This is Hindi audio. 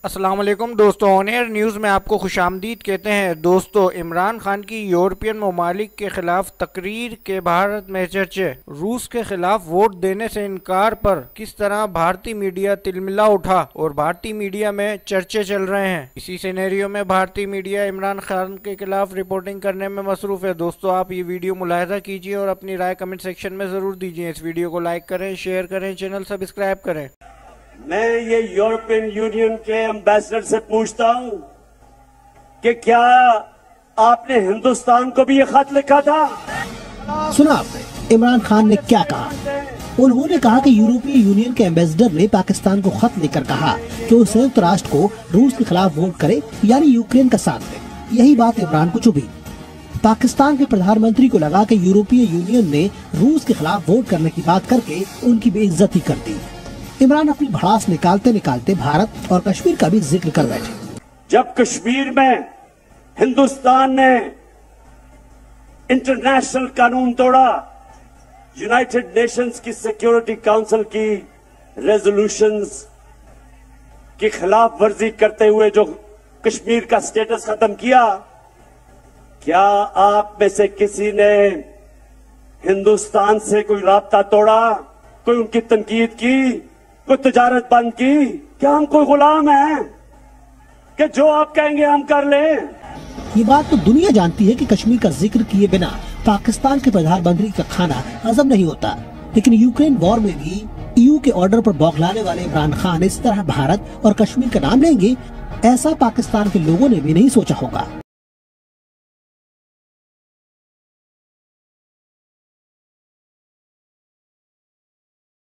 अस्सलाम वालेकुम दोस्तों, ऑन एयर न्यूज़ में आपको खुशामदीद कहते हैं। दोस्तों, इमरान खान की यूरोपियन ममालिक के खिलाफ तकरीर के भारत में चर्चे। रूस के खिलाफ वोट देने से इनकार पर किस तरह भारतीय मीडिया तिलमिला उठा और भारतीय मीडिया में चर्चे चल रहे हैं। इसी सिनेरियो में भारतीय मीडिया इमरान खान के खिलाफ रिपोर्टिंग करने में मसरूफ है। दोस्तों, आप ये वीडियो मुलाहिजा कीजिए और अपनी राय कमेंट सेक्शन में ज़रूर दीजिए। इस वीडियो को लाइक करें, शेयर करें, चैनल सब्सक्राइब करें। मैं ये यूरोपियन यूनियन के एम्बेसडर से पूछता हूं कि क्या आपने हिंदुस्तान को भी ये खत लिखा था? सुना आपने इमरान खान ने क्या कहा? उन्होंने कहा कि यूरोपीय यूनियन के एम्बेसडर ने पाकिस्तान को खत लिखकर कहा कि वो संयुक्त राष्ट्र को रूस के खिलाफ वोट करे, यानी यूक्रेन का साथ दे। यही बात इमरान को चुभी। पाकिस्तान के प्रधानमंत्री को लगा कि यूरोपीय यूनियन ने रूस के खिलाफ वोट करने की बात करके उनकी बेइज्जती कर दी। इमरान अपनी भड़ास निकालते निकालते भारत और कश्मीर का भी जिक्र कर बैठे। जब कश्मीर में हिंदुस्तान ने इंटरनेशनल कानून तोड़ा, यूनाइटेड नेशंस की सिक्योरिटी काउंसिल की रेजोल्यूशंस की खिलाफ वर्जी करते हुए जो कश्मीर का स्टेटस खत्म किया, क्या आप में से किसी ने हिंदुस्तान से कोई राब्ता तोड़ा, कोई उनकी तनकीद की, कोई तिजारत बंद की? क्या हम कोई गुलाम हैं कि जो आप कहेंगे हम कर लें? ये बात तो दुनिया जानती है कि कश्मीर का जिक्र किए बिना पाकिस्तान के प्रधानमंत्री का खाना हजम नहीं होता। लेकिन यूक्रेन वॉर में भी ईयू के ऑर्डर पर बौखलाने वाले इमरान खान इस तरह भारत और कश्मीर का नाम लेंगे, ऐसा पाकिस्तान के लोगों ने भी नहीं सोचा होगा।